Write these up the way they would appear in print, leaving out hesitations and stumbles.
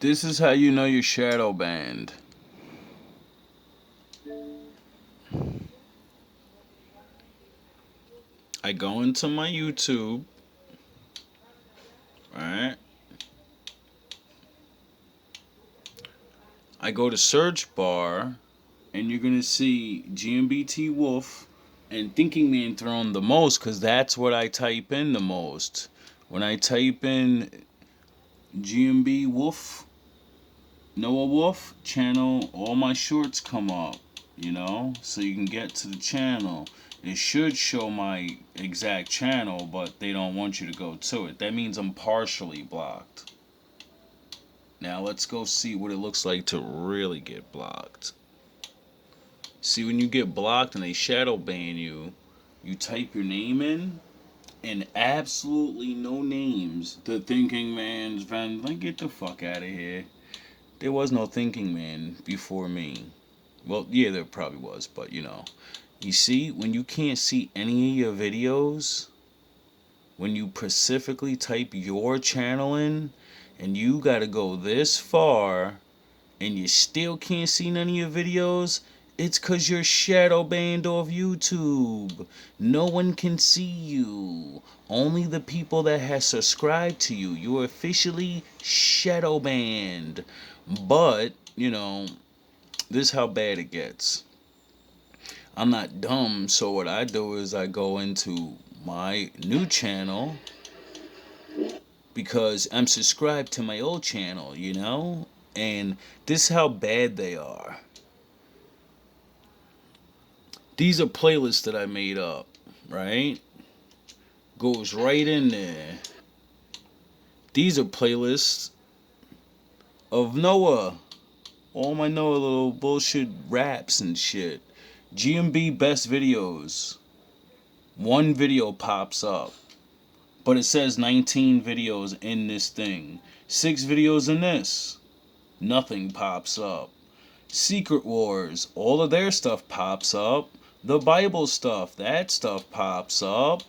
This is how you know you're shadow banned. I go into my YouTube, right? I go to search bar, and you're gonna see GMB Wolf and Thinking Man thrown the most, cause that's what I type in the most. When I type in GMB Wolf, Noah Wolf channel, all my shorts come up, so you can get to the channel. It should show my exact channel, but they don't want you to go to it. That means I'm partially blocked. Now let's go see what it looks like to really get blocked. See, when you get blocked and they shadow ban you, you type your name in, and absolutely no names. The Thinking Man's been like, get the fuck out of here. There was no Thinking Man before me. Well, yeah, there probably was, but You see, when you can't see any of your videos, when you specifically type your channel in, and you gotta go this far, and you still can't see none of your videos, it's cause you're shadow banned off YouTube. No one can see you. Only the people that have subscribed to you. You're officially shadow banned. But, this is how bad it gets. I'm not dumb, so what I do is I go into my new channel because I'm subscribed to my old channel, And this is how bad they are. These are playlists that I made up, right? Goes right in there. These are playlists of Noah. All my Noah little bullshit raps and shit. GMB best videos. One video pops up. But it says 19 videos in this thing. 6 videos in this. Nothing pops up. Secret Wars, all of their stuff pops up. The Bible stuff, that stuff pops up.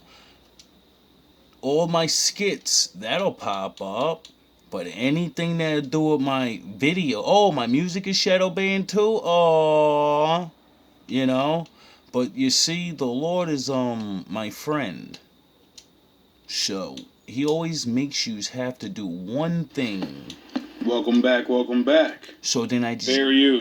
All my skits, that'll pop up. But anything that'll do with my video, my music is shadow banned too? Aww. But you see, the Lord is my friend. So he always makes you have to do one thing. Welcome back, welcome back. So then I just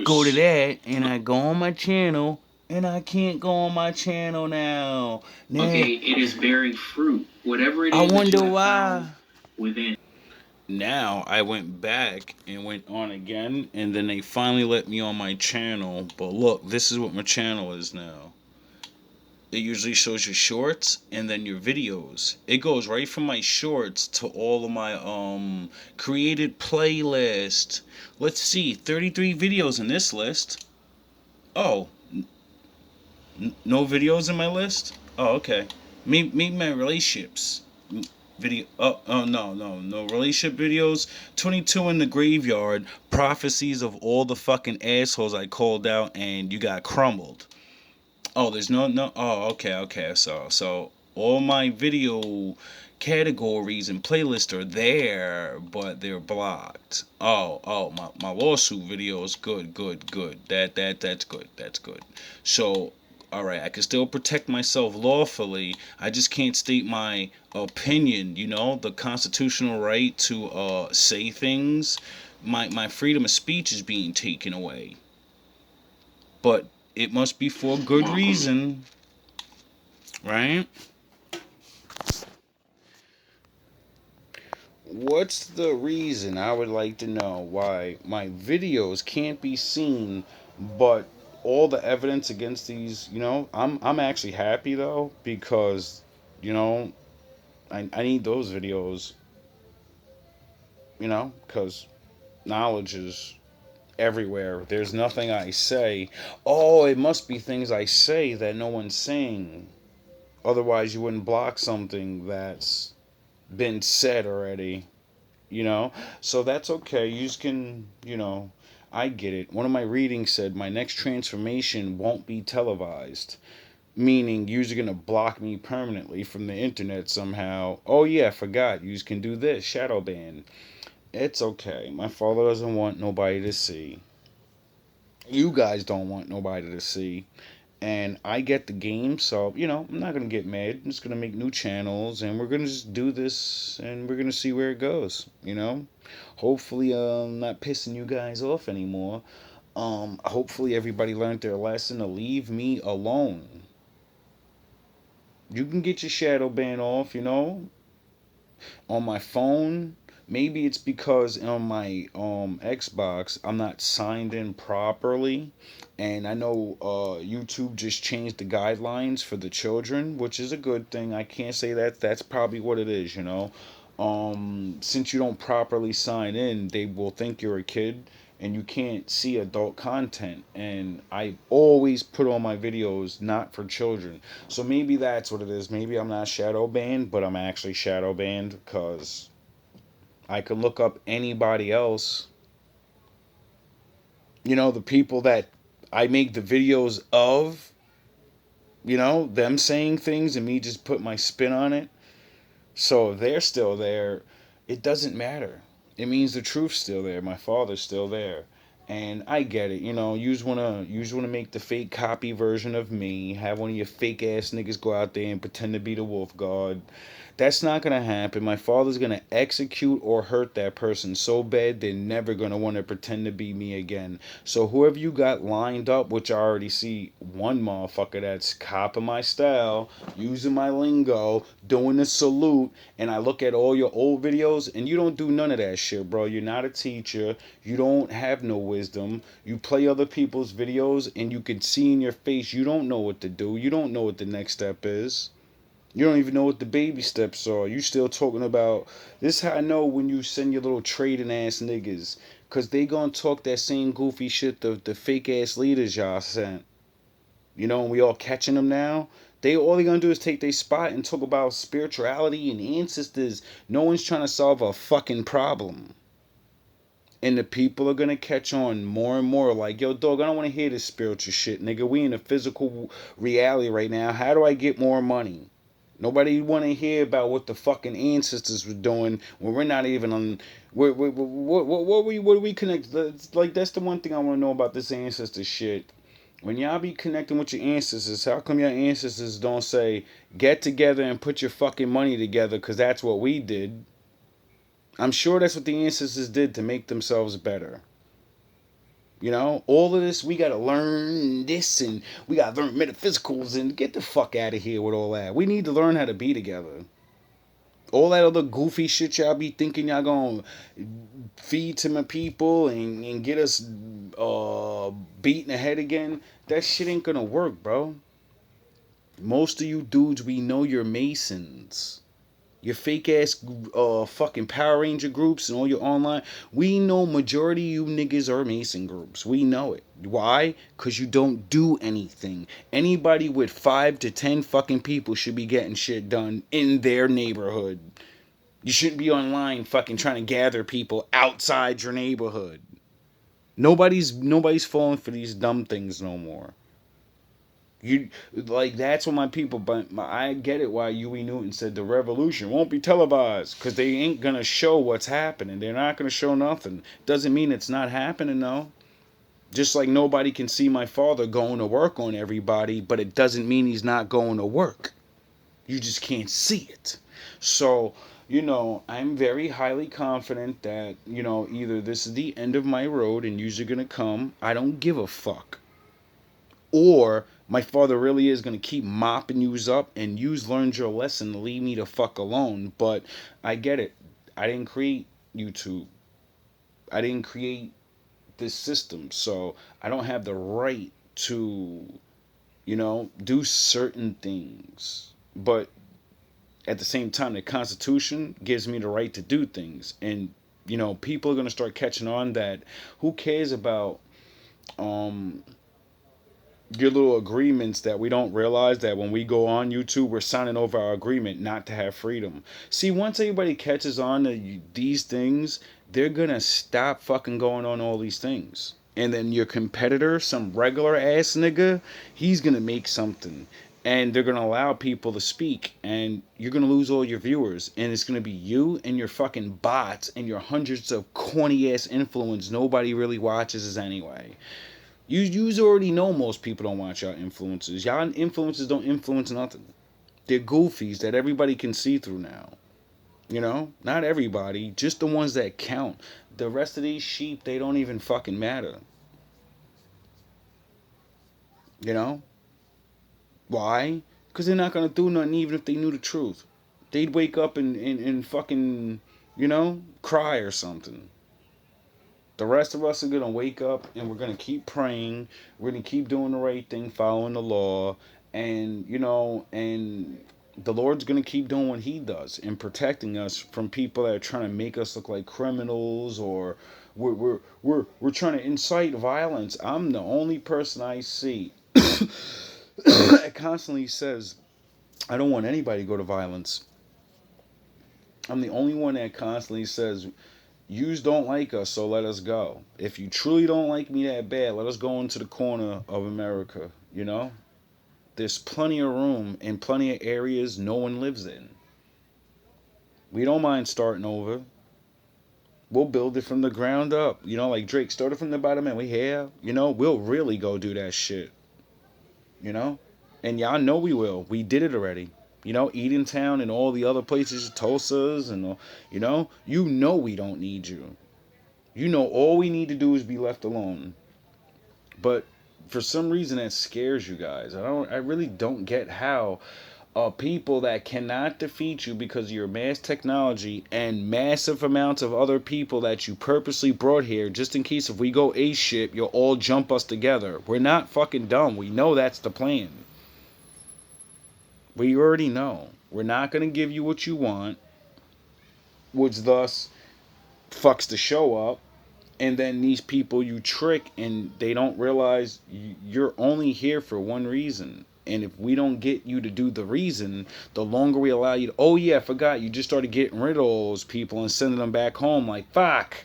go to that and I go on my channel and I can't go on my channel now. Okay, it is bearing fruit. Whatever it is. I wonder why. Within. Now I went back and went on again, and then they finally let me on my channel. But look, this is what my channel is now. It usually shows your shorts and then your videos. It goes right from my shorts to all of my created playlist. Let's see, 33 videos in this list. Oh, no videos in my list? Oh, okay. Meet my relationships video. Oh no relationship videos. 22 in the graveyard. Prophecies of all the fucking assholes I called out and you got crumbled. Oh, there's no. Oh, okay. So all my video categories and playlists are there, but they're blocked. Oh, my lawsuit video is good. That's good. That's good. So, all right, I can still protect myself lawfully. I just can't state my opinion. The constitutional right to say things. My freedom of speech is being taken away. But it must be for good reason, right? What's the reason? I would like to know why my videos can't be seen, but all the evidence against these, I'm actually happy though, because, I need those videos, because knowledge is everywhere. There's nothing I say. Oh, it must be things I say that no one's saying. Otherwise, you wouldn't block something that's been said already. So that's okay. You just can, I get it. One of my readings said my next transformation won't be televised. Meaning, you're going to block me permanently from the internet somehow. Oh, yeah, I forgot. You can do this. Shadow ban. It's okay. My father doesn't want nobody to see. You guys don't want nobody to see. And I get the game, so I'm not gonna get mad. I'm just gonna make new channels, and we're gonna just do this, and we're gonna see where it goes. Hopefully, not pissing you guys off anymore. Hopefully everybody learned their lesson to leave me alone. You can get your shadow ban off, on my phone. Maybe it's because on my Xbox I'm not signed in properly, and I know YouTube just changed the guidelines for the children, which is a good thing. I can't say that that's probably what it is. Since you don't properly sign in, they will think you're a kid and you can't see adult content. And I always put on my videos not for children. So maybe that's what it is. Maybe I'm not shadow banned, but I'm actually shadow banned because I can look up anybody else. The people that I make the videos of, them saying things and me just put my spin on it. So if they're still there, it doesn't matter. It means the truth's still there. My father's still there. And I get it, you just wanna make the fake copy version of me, have one of your fake ass niggas go out there and pretend to be the wolf god. That's not gonna happen. My father's gonna execute or hurt that person so bad they're never gonna want to pretend to be me again. So whoever you got lined up, which I already see one motherfucker that's copying my style, using my lingo, doing the salute, and I look at all your old videos and you don't do none of that shit, bro. You're not a teacher. You don't have no wisdom. You play other people's videos and you can see in your face you don't know what to do. You don't know what the next step is. You don't even know what the baby steps are. You still talking about this. Is how I know when you send your little trading ass niggas, cause they gonna talk that same goofy shit the fake ass leaders y'all sent. And we all catching them now. All they gonna do is take their spot and talk about spirituality and ancestors. No one's trying to solve a fucking problem. And the people are gonna catch on more and more. Like, yo, dog, I don't want to hear this spiritual shit, nigga. We in a physical reality right now. How do I get more money? Nobody want to hear about what the fucking ancestors were doing when we're not even on. What we connect? Like, that's the one thing I want to know about this ancestor shit. When y'all be connecting with your ancestors, how come your ancestors don't say get together and put your fucking money together? Because that's what we did. I'm sure that's what the ancestors did to make themselves better. All of this, we got to learn this and we got to learn metaphysicals and get the fuck out of here with all that. We need to learn how to be together. All that other goofy shit y'all be thinking y'all gonna feed to my people and get us beating the head again, that shit ain't gonna work, bro. Most of you dudes, we know you're Masons. Your fake ass fucking Power Ranger groups and all your online. We know majority of you niggas are Mason groups. We know it. Why? Because you don't do anything. Anybody with 5 to 10 fucking people should be getting shit done in their neighborhood. You shouldn't be online fucking trying to gather people outside your neighborhood. Nobody's falling for these dumb things no more. You like that's what my people. But I get it why Huey Newton said the revolution won't be televised because they ain't gonna show what's happening. They're not gonna show nothing. Doesn't mean it's not happening though. Just like nobody can see my father going to work on everybody, but it doesn't mean he's not going to work. You just can't see it. So I'm very highly confident that either this is the end of my road and you're gonna come. I don't give a fuck. Or my father really is going to keep mopping yous up and yous learned your lesson to leave me the fuck alone. But I get it. I didn't create YouTube. I didn't create this system. So I don't have the right to, do certain things. But at the same time, the Constitution gives me the right to do things. And, people are going to start catching on that. Who cares about your little agreements that we don't realize that when we go on YouTube, we're signing over our agreement not to have freedom. See, once everybody catches on to these things, they're gonna stop fucking going on all these things. And then your competitor, some regular ass nigga, he's gonna make something. And they're going to allow people to speak, and you're going to lose all your viewers, and it's going to be you and your fucking bots and your hundreds of corny ass influence nobody really watches us anyway. You already know most people don't watch y'all influencers. Y'all influencers don't influence nothing. They're goofies that everybody can see through now. You know, not everybody, just the ones that count. The rest of these sheep, they don't even fucking matter. You know, why? Because they're not gonna do nothing even if they knew the truth. They'd wake up and fucking, cry or something. The rest of us are gonna wake up and we're gonna keep praying. We're gonna keep doing the right thing, following the law, and the Lord's gonna keep doing what He does and protecting us from people that are trying to make us look like criminals, or we're trying to incite violence. I'm the only person I see that constantly says, I don't want anybody to go to violence. I'm the only one that constantly says, yous don't like us, so let us go. If you truly don't like me that bad, let us go into the corner of America, There's plenty of room and plenty of areas no one lives in. We don't mind starting over. We'll build it from the ground up. Like Drake started from the bottom and we have, we'll really go do that shit. You know? And y'all know we will. We did it already. Edentown and all the other places, Tulsa's and we don't need you. All we need to do is be left alone. But for some reason that scares you guys. I really don't get how people that cannot defeat you because of your mass technology and massive amounts of other people that you purposely brought here just in case if we go ace shit, you'll all jump us together. We're not fucking dumb. We know that's the plan. We already know. We're not going to give you what you want, which thus fucks the show up. And then these people you trick and they don't realize you're only here for one reason. And if we don't get you to do the reason, the longer we allow you to, oh yeah, I forgot, you just started getting rid of all those people and sending them back home like, fuck.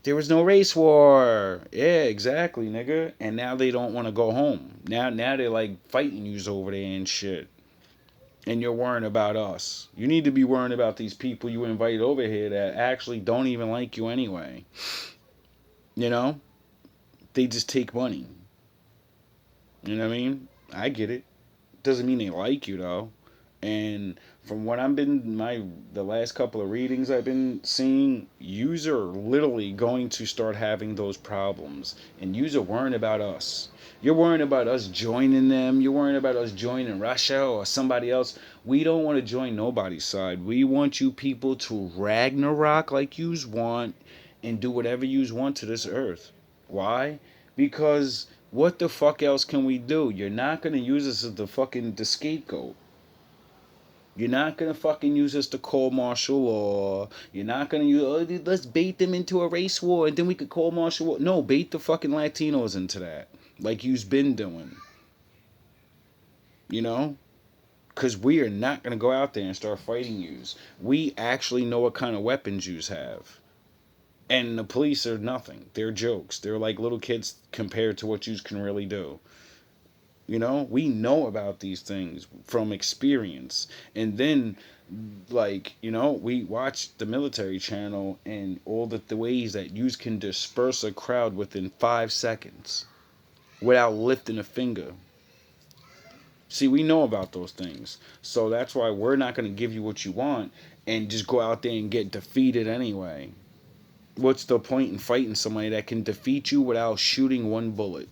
There was no race war. Yeah, exactly, nigga. And now they don't want to go home. Now they're like fighting yous over there and shit. And you're worrying about us. You need to be worrying about these people you invited over here that actually don't even like you anyway. They just take money. You know what I mean? I get it. Doesn't mean they like you though. And from what the last couple of readings I've been seeing, yous are literally going to start having those problems. And yous are worrying about us. You're worrying about us joining them. You're worrying about us joining Russia or somebody else. We don't want to join nobody's side. We want you people to Ragnarok like yous want and do whatever yous want to this earth. Why? Because what the fuck else can we do? You're not going to use us as the scapegoat. You're not gonna fucking use us to call martial law. You're not gonna use, let's bait them into a race war and then we could call martial law. No, bait the fucking Latinos into that. Like you've been doing. Because we are not gonna go out there and start fighting yous. We actually know what kind of weapons yous have. And the police are nothing. They're jokes. They're like little kids compared to what yous can really do. We know about these things from experience. And then, we watch the military channel and all the ways that you can disperse a crowd within 5 seconds without lifting a finger. See, we know about those things. So that's why we're not going to give you what you want and just go out there and get defeated anyway. What's the point in fighting somebody that can defeat you without shooting one bullet?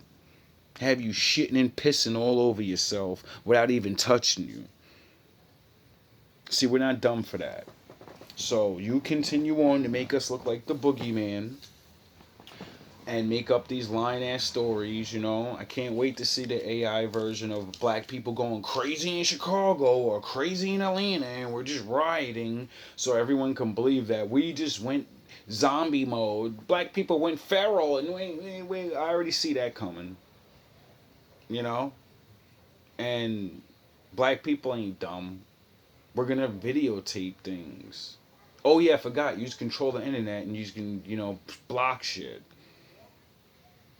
Have you shitting and pissing all over yourself without even touching you. See, we're not dumb for that. So you continue on to make us look like the boogeyman and make up these lying-ass stories, I can't wait to see the AI version of black people going crazy in Chicago or crazy in Atlanta and we're just rioting so everyone can believe that we just went zombie mode. Black people went feral and I already see that coming. And black people ain't dumb. We're gonna videotape things. Oh yeah, I forgot. You just control the internet and you can, block shit.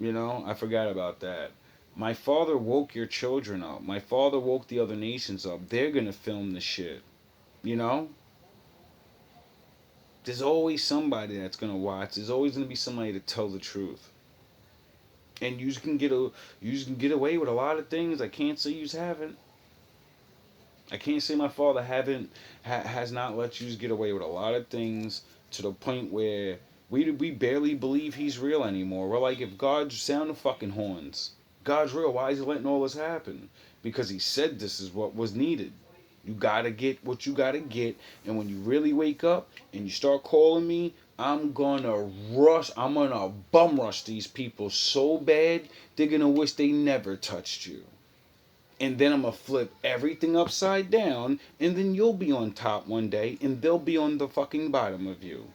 I forgot about that. My father woke your children up. My father woke the other nations up. They're gonna film the shit. You know? There's always somebody that's gonna watch. There's always gonna be somebody to tell the truth. And you can get away with a lot of things. I can't say you haven't. I can't say my father has not let you get away with a lot of things to the point where we barely believe he's real anymore. We're like, if God's sound the fucking horns, God's real. Why is he letting all this happen? Because he said this is what was needed. You gotta get what you gotta get, and when you really wake up and you start calling me, I'm gonna rush. I'm gonna bum rush these people so bad they're gonna wish they never touched you. And then I'm gonna flip everything upside down, and then you'll be on top one day, and they'll be on the fucking bottom of you.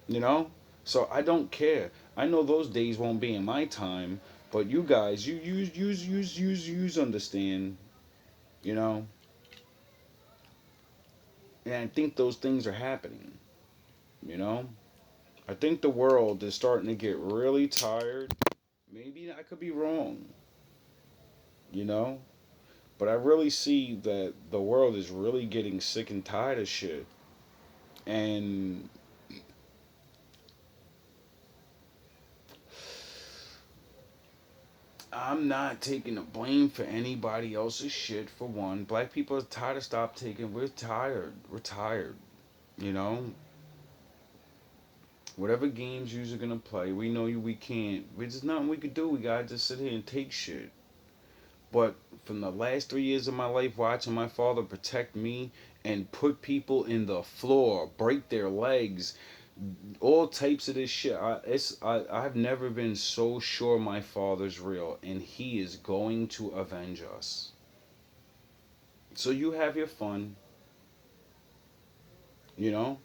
You know? So I don't care. I know those days won't be in my time, but you guys, you use understand. You know? And I think those things are happening. You know? I think the world is starting to get really tired. Maybe I could be wrong. You know? But I really see that the world is really getting sick and tired of shit. And I'm not taking the blame for anybody else's shit, for one. Black people are tired of stop taking. We're tired. We're tired. You know? Whatever games you're gonna play, we know we can't. There's nothing we could do. We gotta just sit here and take shit. But from the last 3 years of my life, watching my father protect me and put people in the floor, break their legs, all types of this shit. I've never been so sure my father's real, and he is going to avenge us. So you have your fun, you know.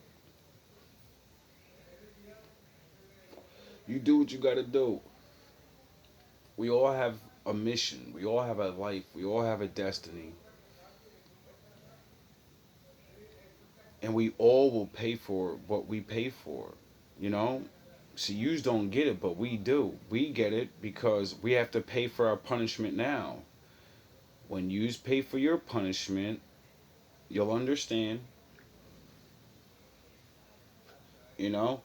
You do what you gotta do. We all have a mission. We all have a life. We all have a destiny. And we all will pay for what we pay for, you know? See, yous don't get it, but we do. We get it because we have to pay for our punishment now. When yous pay for your punishment, you'll understand, you know?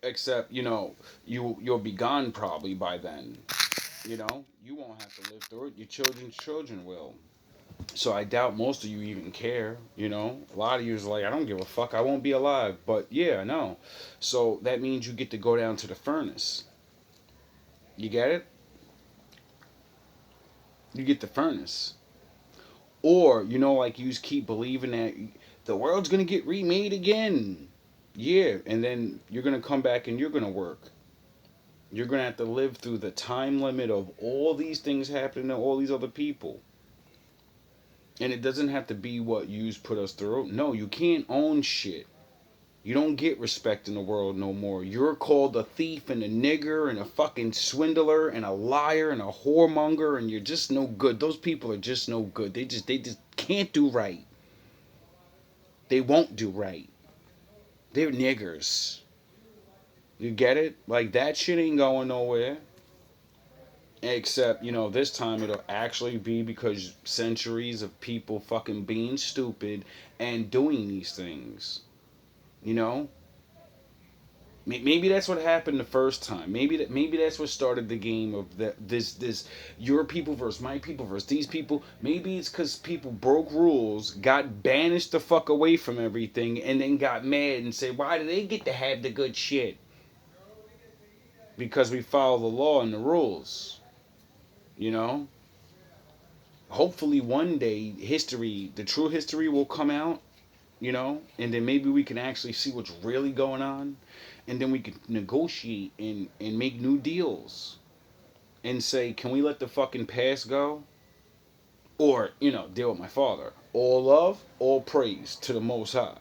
Except, you'll be gone probably by then. You know? You won't have to live through it. Your children's children will. So I doubt most of you even care, you know? A lot of you is like, I don't give a fuck, I won't be alive. But yeah, I know. So that means you get to go down to the furnace. You get it? You get the furnace. Or, like you keep believing that the world's gonna get remade again. Yeah, and then you're gonna come back and you're gonna work. You're gonna have to live through the time limit of all these things happening to all these other people. And it doesn't have to be what yous put us through. No, you can't own shit. You don't get respect in the world no more. You're called a thief and a nigger and a fucking swindler and a liar and a whoremonger, and you're just no good. Those people are just no good. They just can't do right. They won't do right. They're niggers. You get it? Like, that shit ain't going nowhere. Except, this time it'll actually be because centuries of people fucking being stupid and doing these things. You know? Maybe that's what happened the first time. Maybe that's what started the game of this your people versus my people versus these people. Maybe it's because people broke rules, got banished the fuck away from everything, and then got mad and said, why do they get to have the good shit? Because we follow the law and the rules. You know? Hopefully one day the true history will come out, and then maybe we can actually see what's really going on. And then we could negotiate and make new deals. And say, can we let the fucking past go? Or, deal with my father. All love, all praise to the Most High.